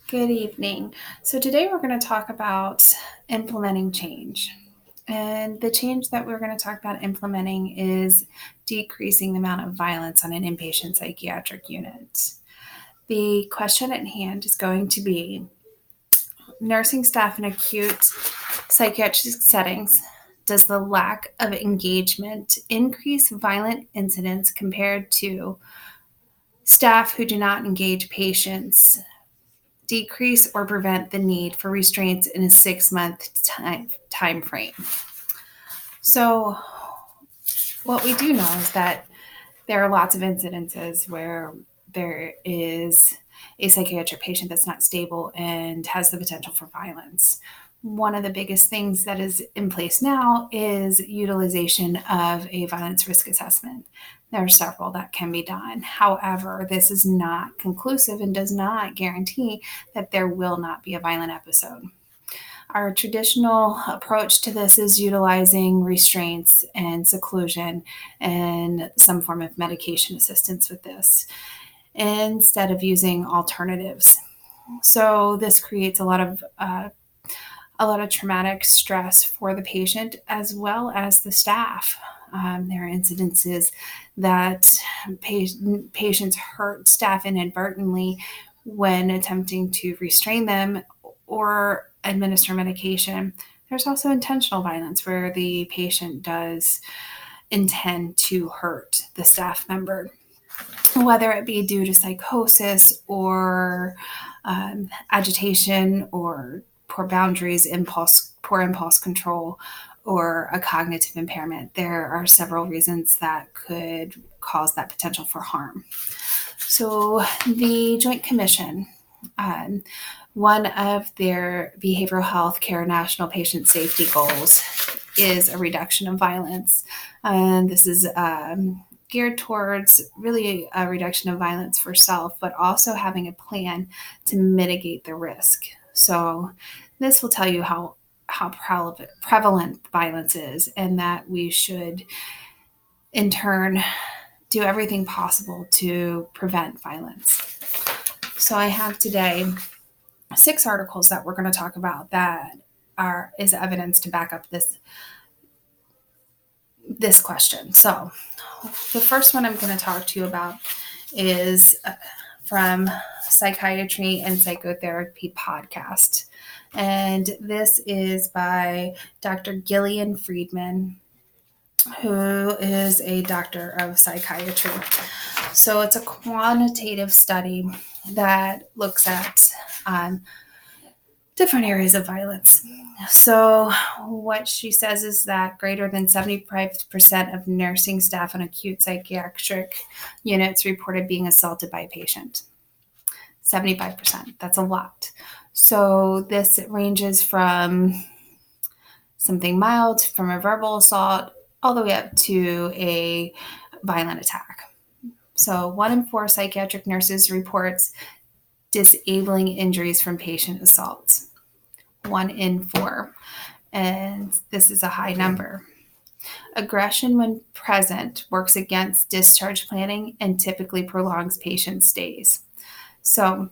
Good evening. So today we're going to talk about implementing change. And the change that we're going to talk about implementing is decreasing the amount of violence on an inpatient psychiatric unit. The question at hand is going to be nursing staff in acute psychiatric settings. Does the lack of engagement increase violent incidents compared to staff who do not engage patients, decrease or prevent the need for restraints in a 6-month time frame? So what we do know is that there are lots of incidences where there is a psychiatric patient that's not stable and has the potential for violence. One of the biggest things that is in place now is utilization of a violence risk assessment. There are several that can be done. However, this is not conclusive and does not guarantee that there will not be a violent episode. Our traditional approach to this is utilizing restraints and seclusion and some form of medication assistance with this instead of using alternatives. So this creates a lot of traumatic stress for the patient as well as the staff. There are incidences that patients hurt staff inadvertently when attempting to restrain them or administer medication. There's also intentional violence where the patient does intend to hurt the staff member, whether it be due to psychosis or agitation or poor boundaries, poor impulse control, or a cognitive impairment. There are several reasons that could cause that potential for harm. So the Joint Commission, one of their behavioral health care national patient safety goals is a reduction of violence. And this is geared towards really a reduction of violence for self, but also having a plan to mitigate the risk. So this will tell you how prevalent violence is, and that we should, in turn, do everything possible to prevent violence. So I have today 6 articles that we're going to talk about that is evidence to back up this question. So the first one I'm going to talk to you about is from Psychiatry and Psychotherapy podcast. And this is by Dr. Gillian Friedman, who is a doctor of psychiatry. So it's a quantitative study that looks at different areas of violence. So what she says is that greater than 75% of nursing staff on acute psychiatric units reported being assaulted by a patient. 75%, that's a lot. So this ranges from something mild, from a verbal assault, all the way up to a violent attack. So 1 in 4 psychiatric nurses reports disabling injuries from patient assaults. 1 in 4. And this is a high number. Aggression, when present, works against discharge planning and typically prolongs patient stays. So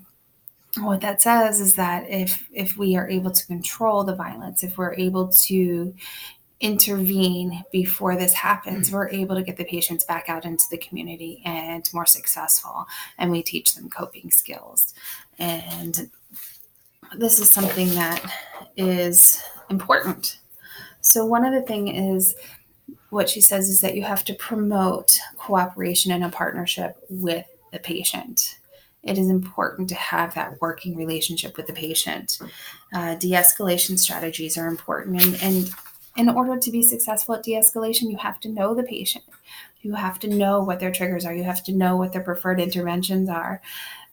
what that says is that if we are able to control the violence, if we're able to intervene before this happens, we're able to get the patients back out into the community and more successful, and we teach them coping skills. And this is something that is important. So one of the things is, what she says is that you have to promote cooperation and a partnership with the patient. It is important to have that working relationship with the patient. De-escalation strategies are important. And in order to be successful at de-escalation, you have to know the patient. You have to know what their triggers are. You have to know what their preferred interventions are.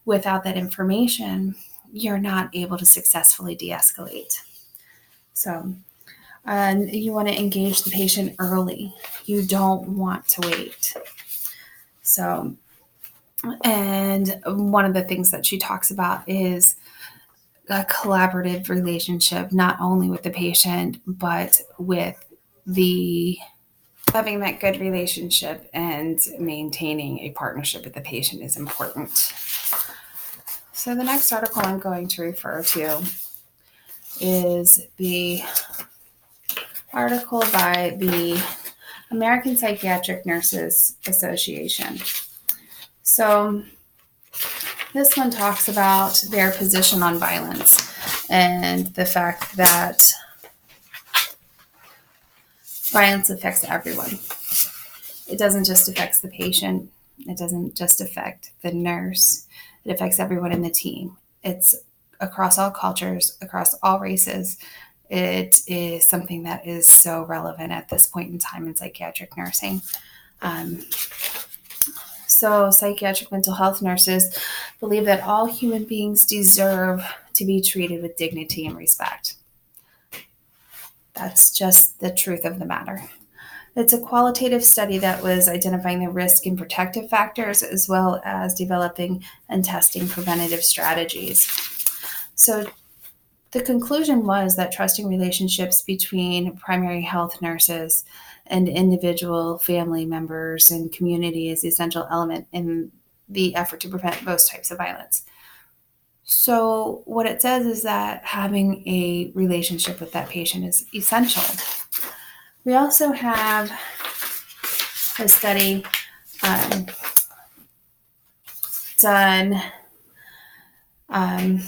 Without that information, you're not able to successfully de-escalate. So you want to engage the patient early. You don't want to wait. So, and one of the things that she talks about is a collaborative relationship, not only with the patient, but with having that good relationship and maintaining a partnership with the patient is important. So the next article I'm going to refer to is the article by the American Psychiatric Nurses Association. So this one talks about their position on violence and the fact that violence affects everyone. It doesn't just affect the patient. It doesn't just affect the nurse. It affects everyone in the team. It's across all cultures, across all races. It is something that is so relevant at this point in time in psychiatric nursing. So psychiatric mental health nurses believe that all human beings deserve to be treated with dignity and respect. That's just the truth of the matter. It's a qualitative study that was identifying the risk and protective factors, as well as developing and testing preventative strategies. So the conclusion was that trusting relationships between primary health nurses and individual family members and community is the essential element in the effort to prevent most types of violence. So what it says is that having a relationship with that patient is essential. We also have a study done by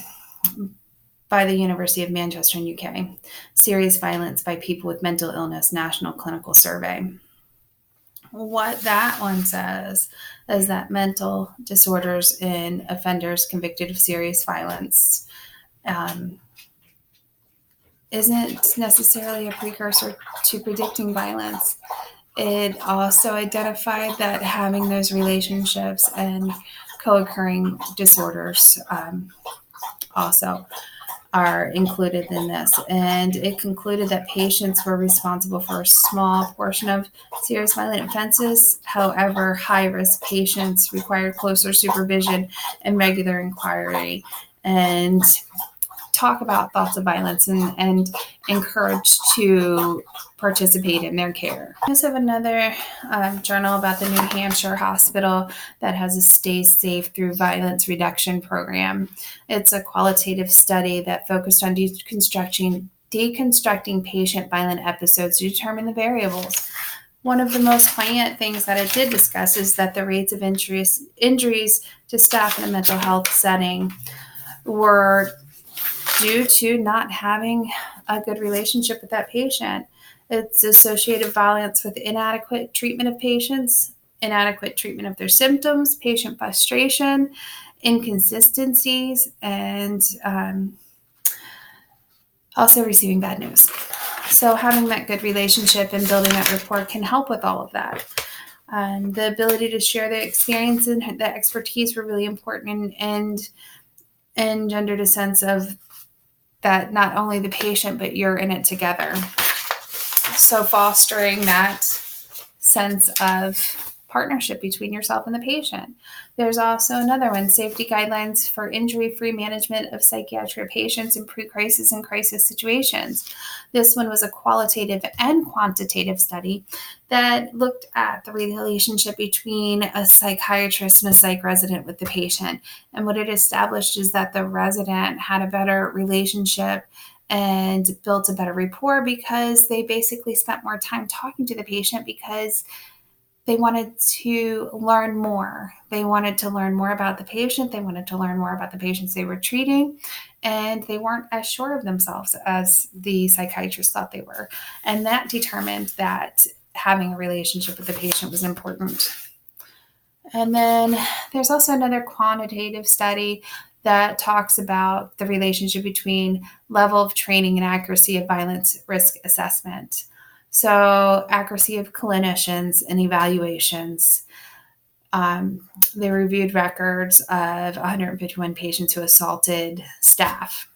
the University of Manchester in UK, Serious Violence by People with Mental Illness National Clinical Survey. What that one says is that mental disorders in offenders convicted of serious violence isn't necessarily a precursor to predicting violence. It also identified that having those relationships and co-occurring disorders also are included in this. And it concluded that patients were responsible for a small portion of serious violent offenses. However, high-risk patients required closer supervision and regular inquiry, and talk about thoughts of violence and encouraged to participate in their care. I also have another journal about the New Hampshire hospital that has a Stay Safe Through Violence Reduction program. It's a qualitative study that focused on deconstructing patient violent episodes to determine the variables. One of the most poignant things that it did discuss is that the rates of injuries to staff in a mental health setting were due to not having a good relationship with that patient. It's associated violence with inadequate treatment of patients, inadequate treatment of their symptoms, patient frustration, inconsistencies, and also receiving bad news. So having that good relationship and building that rapport can help with all of that. The ability to share the experience and the expertise were really important and engendered a sense of that not only the patient, but you're in it together. So fostering that sense of partnership between yourself and the patient. There's also another one, safety guidelines for injury-free management of psychiatric patients in pre-crisis and crisis situations. This one was a qualitative and quantitative study that looked at the relationship between a psychiatrist and a psych resident with the patient. And what it established is that the resident had a better relationship and built a better rapport because they basically spent more time talking to the patient because they wanted to learn more. They wanted to learn more about the patient. They wanted to learn more about the patients they were treating, and they weren't as sure of themselves as the psychiatrist thought they were. And that determined that having a relationship with the patient was important. And then there's also another quantitative study that talks about the relationship between level of training and accuracy of violence risk assessment. So accuracy of clinicians and evaluations. They reviewed records of 151 patients who assaulted staff.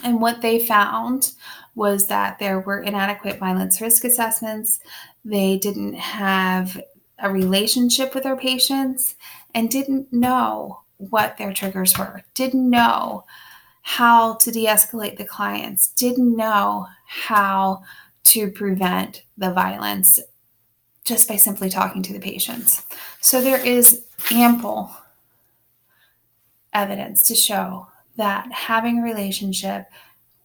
And what they found was that there were inadequate violence risk assessments. They didn't have a relationship with their patients and didn't know what their triggers were, didn't know how to de-escalate the clients, didn't know how to prevent the violence just by simply talking to the patients. So there is ample evidence to show that having a relationship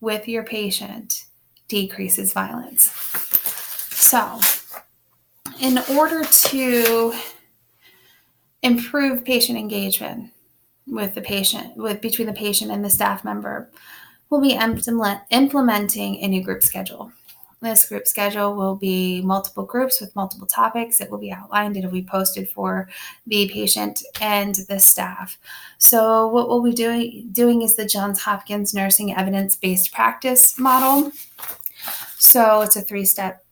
with your patient decreases violence. So, in order to improve patient engagement with the patient, between the patient and the staff member, we'll be implementing a new group schedule. This group schedule will be multiple groups with multiple topics. It will be outlined. It will be posted for the patient and the staff. So what we'll be doing is the Johns Hopkins Nursing Evidence-Based Practice Model. So it's a three-step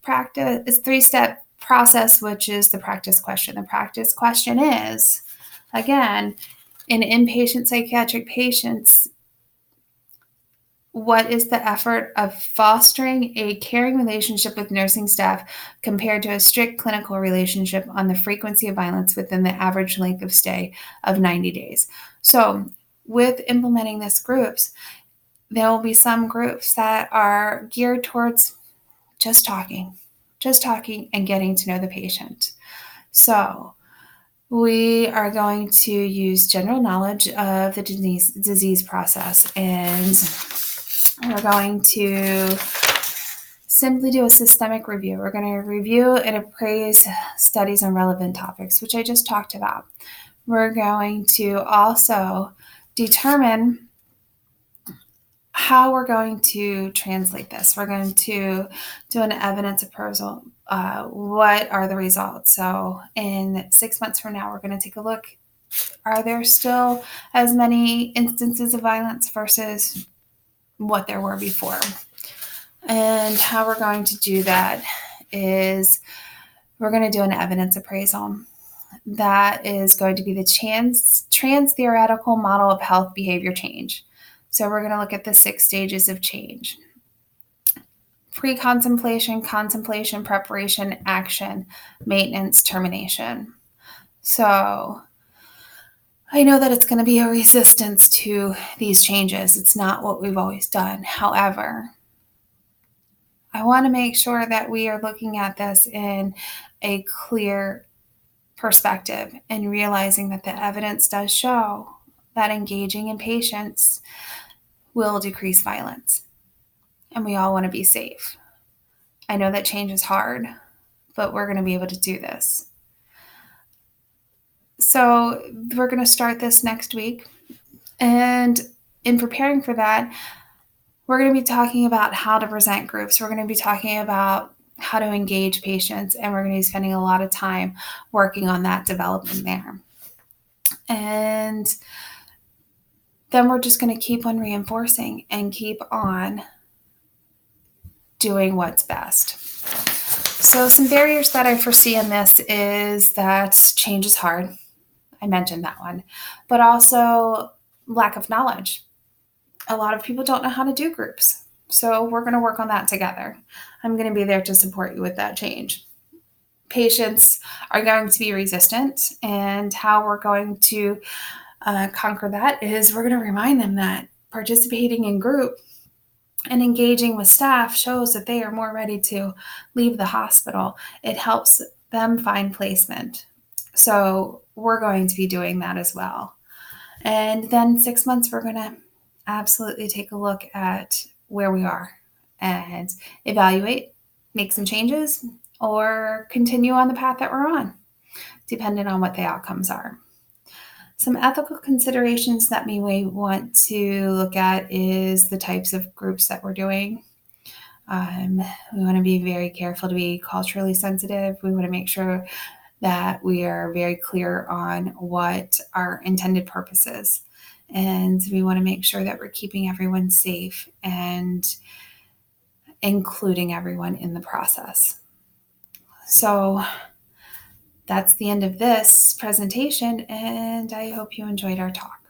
process, which is the practice question. The practice question is, again, in inpatient psychiatric patients, what is the effort of fostering a caring relationship with nursing staff compared to a strict clinical relationship on the frequency of violence within the average length of stay of 90 days? So with implementing these groups, there will be some groups that are geared towards just talking and getting to know the patient. So we are going to use general knowledge of the disease process, and we're going to simply do a systemic review. We're going to review and appraise studies on relevant topics, which I just talked about. We're going to also determine how we're going to translate this. We're going to do an evidence appraisal. What are the results? So in 6 months from now, we're going to take a look. Are there still as many instances of violence versus what there were before? And how we're going to do that is we're going to do an evidence appraisal. That is going to be the trans-theoretical model of health behavior change. So we're going to look at the 6 stages of change: pre-contemplation, contemplation, preparation, action, maintenance, termination. So I know that it's going to be a resistance to these changes. It's not what we've always done. However, I want to make sure that we are looking at this in a clear perspective and realizing that the evidence does show that engaging in patients will decrease violence. And we all want to be safe. I know that change is hard, but we're going to be able to do this. So we're going to start this next week. And in preparing for that, we're going to be talking about how to present groups. We're going to be talking about how to engage patients, and we're going to be spending a lot of time working on that development there. And then we're just going to keep on reinforcing and keep on doing what's best. So some barriers that I foresee in this is that change is hard. I mentioned that one, but also lack of knowledge. A lot of people don't know how to do groups. So we're going to work on that together. I'm going to be there to support you with that change. Patients are going to be resistant, and how we're going to conquer that is we're going to remind them that participating in group and engaging with staff shows that they are more ready to leave the hospital. It helps them find placement. So we're going to be doing that as well. And then 6 months, we're going to absolutely take a look at where we are and evaluate, make some changes, or continue on the path that we're on, depending on what the outcomes are. Some ethical considerations that we may want to look at is the types of groups that we're doing. We want to be very careful to be culturally sensitive. We want to make sure that we are very clear on what our intended purpose is. And we want to make sure that we're keeping everyone safe and including everyone in the process. So that's the end of this presentation, and I hope you enjoyed our talk.